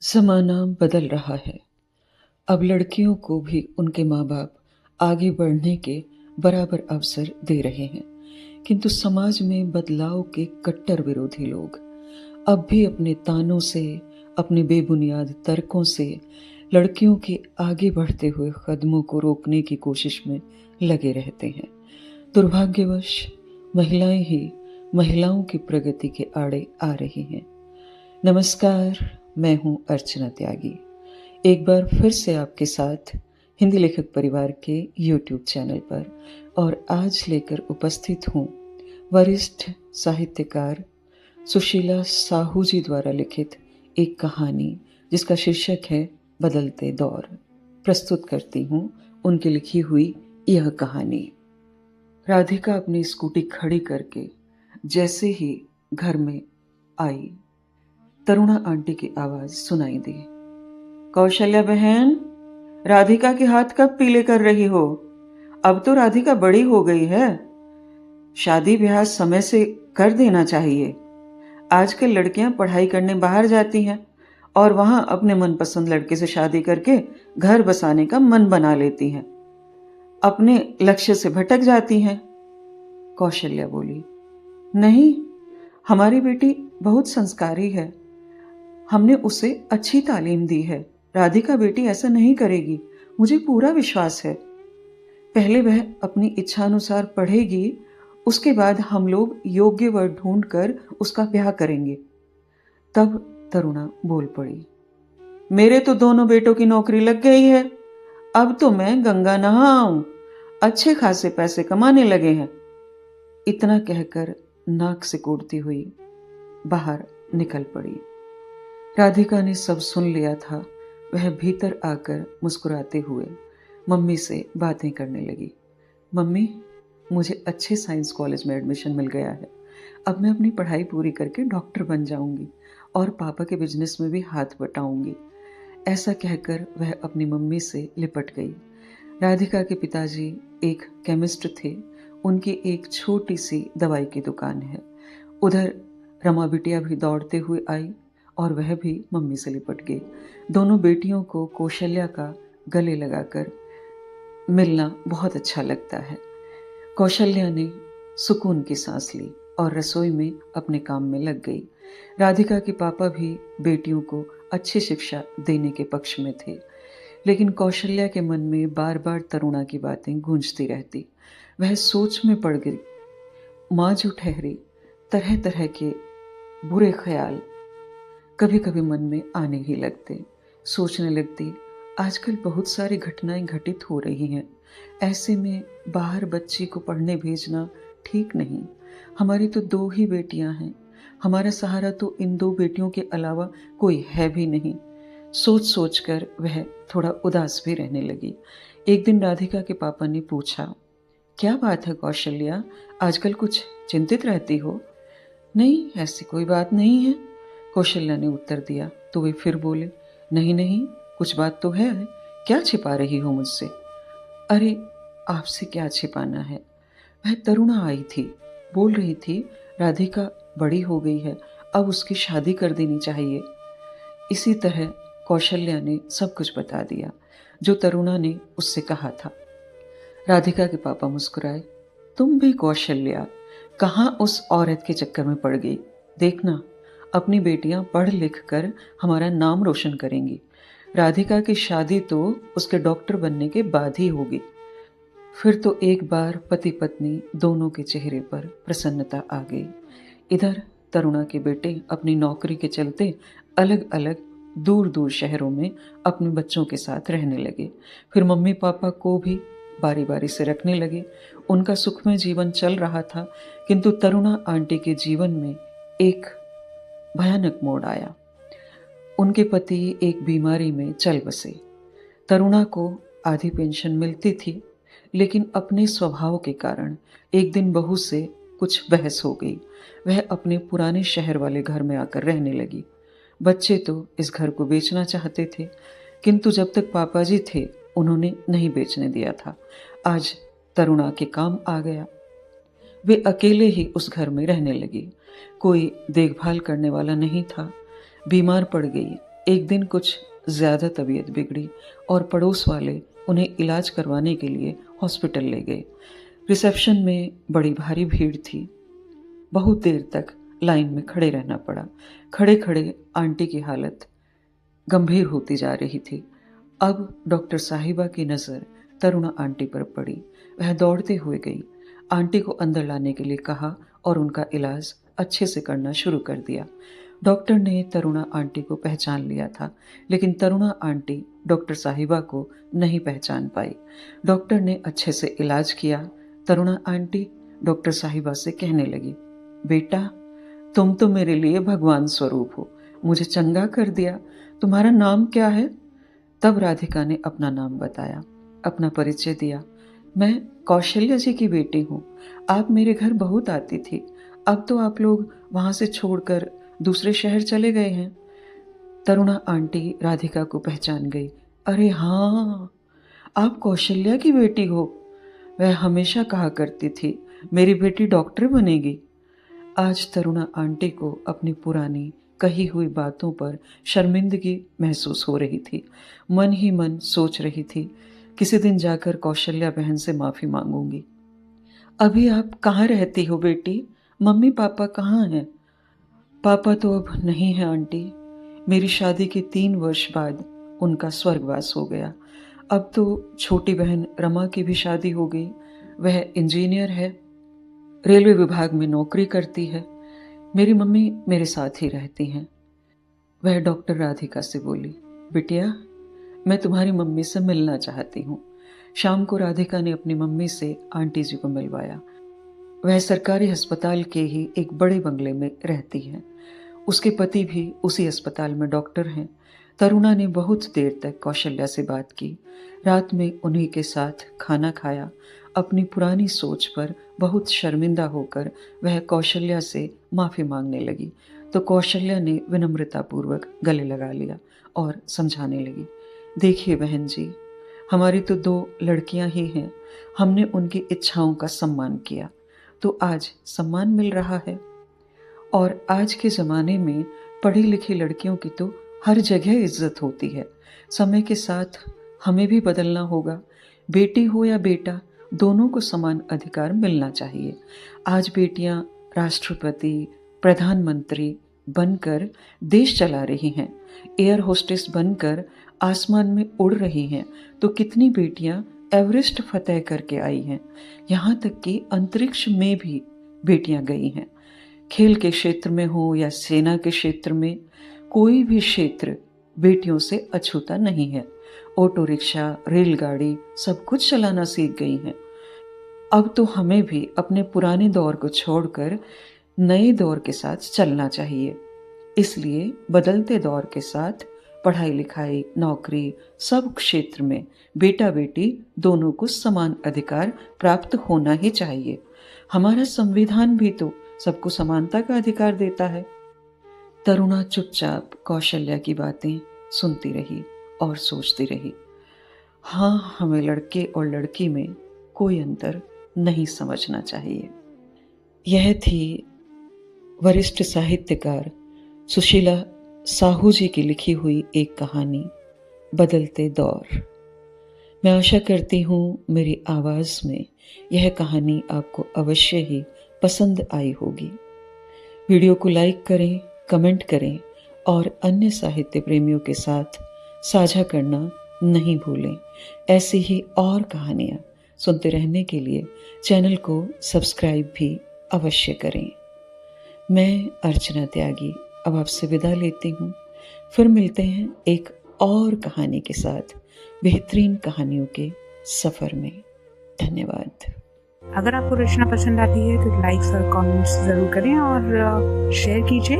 ज़माना बदल रहा है। अब लड़कियों को भी उनके माँ-बाप आगे बढ़ने के बराबर अवसर दे रहे हैं, किंतु समाज में बदलाव के कट्टर विरोधी लोग अब भी अपने तानों से, अपने बेबुनियाद तर्कों से लड़कियों के आगे बढ़ते हुए कदमों को रोकने की कोशिश में लगे रहते हैं। दुर्भाग्यवश महिलाएं ही महिलाओं की प्रगति के आड़े आ रही हैं। नमस्कार, मैं हूं अर्चना त्यागी। एक बार फिर से आपके साथ हिंदी लेखक परिवार के YouTube चैनल पर, और आज लेकर उपस्थित हूं वरिष्ठ साहित्यकार सुशीला साहू जी द्वारा लिखित एक कहानी जिसका शीर्षक है बदलते दौर। प्रस्तुत करती हूं उनकी लिखी हुई यह कहानी। राधिका अपनी स्कूटी खड़ी करके जैसे ही घर में आई, तरुणा आंटी की आवाज सुनाई दी। कौशल्या बहन, राधिका के हाथ कब पीले कर रही हो? अब तो राधिका बड़ी हो गई है, शादी ब्याह समय से कर देना चाहिए। आजकल लड़कियां पढ़ाई करने बाहर जाती हैं और वहां अपने मनपसंद लड़के से शादी करके घर बसाने का मन बना लेती हैं, अपने लक्ष्य से भटक जाती हैं। कौशल्या बोली, नहीं, हमारी बेटी बहुत संस्कारी है, हमने उसे अच्छी तालीम दी है। राधिका बेटी ऐसा नहीं करेगी, मुझे पूरा विश्वास है। पहले वह अपनी इच्छानुसार पढ़ेगी, उसके बाद हम लोग योग्य वर ढूंढकर उसका ब्याह करेंगे। तब तरुणा बोल पड़ी, मेरे तो दोनों बेटों की नौकरी लग गई है, अब तो मैं गंगा नहाऊं, अच्छे खासे पैसे कमाने लगे हैं। इतना कहकर नाक से कूदती हुई बाहर निकल पड़ी। राधिका ने सब सुन लिया था। वह भीतर आकर मुस्कुराते हुए मम्मी से बातें करने लगी। मम्मी, मुझे अच्छे साइंस कॉलेज में एडमिशन मिल गया है, अब मैं अपनी पढ़ाई पूरी करके डॉक्टर बन जाऊंगी और पापा के बिजनेस में भी हाथ बटाऊंगी। ऐसा कहकर वह अपनी मम्मी से लिपट गई। राधिका के पिताजी एक केमिस्ट थे, उनकी एक छोटी सी दवाई की दुकान है। उधर रमा बिटिया भी दौड़ते हुए आई और वह भी मम्मी से लिपट गई। दोनों बेटियों को कौशल्या का गले लगाकर मिलना बहुत अच्छा लगता है। कौशल्या ने सुकून की सांस ली और रसोई में अपने काम में लग गई। राधिका के पापा भी बेटियों को अच्छी शिक्षा देने के पक्ष में थे, लेकिन कौशल्या के मन में बार बार तरुणा की बातें गूंजती रहती। वह सोच में पड़ गई। माँ जो ठहरी, तरह तरह के बुरे ख्याल कभी कभी मन में आने ही लगते। सोचने लगती, आजकल बहुत सारी घटनाएं घटित हो रही हैं, ऐसे में बाहर बच्ची को पढ़ने भेजना ठीक नहीं। हमारी तो 2 ही बेटियां हैं, हमारा सहारा तो इन 2 बेटियों के अलावा कोई है भी नहीं। सोच सोच कर वह थोड़ा उदास भी रहने लगी। एक दिन राधिका के पापा ने पूछा, क्या बात है कौशल्या, आजकल कुछ चिंतित रहती हो? नहीं, ऐसी कोई बात नहीं है, कौशल्या ने उत्तर दिया। तो वे फिर बोले, नहीं नहीं, कुछ बात तो है, क्या छिपा रही हो मुझसे? अरे, आपसे क्या छिपाना है। वह तरुणा आई थी, बोल रही थी राधिका बड़ी हो गई है, अब उसकी शादी कर देनी चाहिए। इसी तरह कौशल्या ने सब कुछ बता दिया जो तरुणा ने उससे कहा था। राधिका के पापा मुस्कुराए, तुम भी कौशल्या, कहाँ उस औरत के चक्कर में पड़ गई। देखना, अपनी बेटियां पढ़ लिख कर हमारा नाम रोशन करेंगी। राधिका की शादी तो उसके डॉक्टर बनने के बाद ही होगी। फिर तो एक बार पति पत्नी दोनों के चेहरे पर प्रसन्नता आ गई। इधर तरुणा के बेटे अपनी नौकरी के चलते अलग अलग दूर दूर शहरों में अपने बच्चों के साथ रहने लगे। फिर मम्मी पापा को भी बारी बारी से रखने लगे। उनका सुखमय जीवन चल रहा था, किंतु तरुणा आंटी के जीवन में एक भयानक मोड़ आया। उनके पति एक बीमारी में चल बसे। तरुणा को आधी पेंशन मिलती थी, लेकिन अपने स्वभाव के कारण एक दिन बहू से कुछ बहस हो गई। वह अपने पुराने शहर वाले घर में आकर रहने लगी। बच्चे तो इस घर को बेचना चाहते थे, किंतु जब तक पापा जी थे उन्होंने नहीं बेचने दिया था। आज तरुणा के काम आ गया। वे अकेले ही उस घर में रहने लगी। कोई देखभाल करने वाला नहीं था। बीमार पड़ गई। एक दिन कुछ ज़्यादा तबीयत बिगड़ी और पड़ोस वाले उन्हें इलाज करवाने के लिए हॉस्पिटल ले गए। रिसेप्शन में बड़ी भारी भीड़ थी। बहुत देर तक लाइन में खड़े रहना पड़ा। खड़े खड़े आंटी की हालत गंभीर होती जा रही थी। अब डॉक्टर साहिबा की नज़र तरुणा आंटी पर पड़ी। वह दौड़ते हुए गई, आंटी को अंदर लाने के लिए कहा और उनका इलाज अच्छे से करना शुरू कर दिया। डॉक्टर ने तरुणा आंटी को पहचान लिया था, लेकिन तरुणा आंटी डॉक्टर साहिबा को नहीं पहचान पाई। डॉक्टर ने अच्छे से इलाज किया। तरुणा आंटी डॉक्टर साहिबा से कहने लगी, बेटा, तुम तो मेरे लिए भगवान स्वरूप हो, मुझे चंगा कर दिया। तुम्हारा नाम क्या है? तब राधिका ने अपना नाम बताया, अपना परिचय दिया। मैं कौशल्या जी की बेटी हूँ। आप मेरे घर बहुत आती थी, अब तो आप लोग वहाँ से छोड़कर दूसरे शहर चले गए हैं। तरुणा आंटी राधिका को पहचान गई। अरे हाँ, आप कौशल्या की बेटी हो। वह हमेशा कहा करती थी, मेरी बेटी डॉक्टर बनेगी। आज तरुणा आंटी को अपनी पुरानी कही हुई बातों पर शर्मिंदगी महसूस हो रही थी। मन ही मन सोच रही थी, किसी दिन जाकर कौशल्या बहन से माफ़ी मांगूंगी। अभी आप कहाँ रहती हो बेटी? मम्मी पापा कहाँ हैं? पापा तो अब नहीं है आंटी। मेरी शादी के 3 वर्ष बाद उनका स्वर्गवास हो गया। अब तो छोटी बहन रमा की भी शादी हो गई। वह इंजीनियर है, रेलवे विभाग में नौकरी करती है। मेरी मम्मी मेरे साथ ही रहती हैं। वह डॉक्टर राधिका से बोली, बिटिया, मैं तुम्हारी मम्मी से मिलना चाहती हूँ। शाम को राधिका ने अपनी मम्मी से आंटी जी को मिलवाया। वह सरकारी अस्पताल के ही एक बड़े बंगले में रहती है। उसके पति भी उसी अस्पताल में डॉक्टर हैं। तरुणा ने बहुत देर तक कौशल्या से बात की। रात में उन्हीं के साथ खाना खाया। अपनी पुरानी सोच पर बहुत शर्मिंदा होकर वह कौशल्या से माफ़ी मांगने लगी, तो कौशल्या ने विनम्रतापूर्वक गले लगा लिया और समझाने लगी, देखिए बहन जी, हमारी तो 2 लड़कियां ही हैं। हमने उनकी इच्छाओं का सम्मान किया, तो आज सम्मान मिल रहा है। और आज के ज़माने में पढ़ी लिखी लड़कियों की तो हर जगह इज्जत होती है। समय के साथ हमें भी बदलना होगा। बेटी हो या बेटा, दोनों को समान अधिकार मिलना चाहिए। आज बेटियां राष्ट्रपति, प्रधानमंत्री बनकर देश चला रही हैं, एयर होस्टेस बनकर आसमान में उड़ रही हैं, तो कितनी बेटियां एवरेस्ट फतेह करके आई हैं। यहाँ तक कि अंतरिक्ष में भी बेटियां गई हैं। खेल के क्षेत्र में हो या सेना के क्षेत्र में, कोई भी क्षेत्र बेटियों से अछूता नहीं है। ऑटो रिक्शा, रेलगाड़ी सब कुछ चलाना सीख गई हैं। अब तो हमें भी अपने पुराने दौर को छोड़कर नए दौर के साथ चलना चाहिए। इसलिए बदलते दौर के साथ पढ़ाई लिखाई, नौकरी, सब क्षेत्र में बेटा बेटी दोनों को समान अधिकार प्राप्त होना ही चाहिए। हमारा संविधान भी तो सबको समानता का अधिकार देता है। तरुणा चुपचाप कौशल्या की बातें सुनती रही और सोचती रही, हाँ, हमें लड़के और लड़की में कोई अंतर नहीं समझना चाहिए। यह थी वरिष्ठ साहित्यकार सुशीला साहू जी की लिखी हुई एक कहानी, बदलते दौर। मैं आशा करती हूँ मेरी आवाज़ में यह कहानी आपको अवश्य ही पसंद आई होगी। वीडियो को लाइक करें, कमेंट करें और अन्य साहित्य प्रेमियों के साथ साझा करना नहीं भूलें। ऐसी ही और कहानियाँ सुनते रहने के लिए चैनल को सब्सक्राइब भी अवश्य करें। मैं अर्चना त्यागी अब आपसे विदा लेती हूँ। फिर मिलते हैं एक और कहानी के साथ बेहतरीन कहानियों के सफ़र में। धन्यवाद। अगर आपको रचना पसंद आती है तो लाइक्स और कमेंट्स ज़रूर करें और शेयर कीजिए।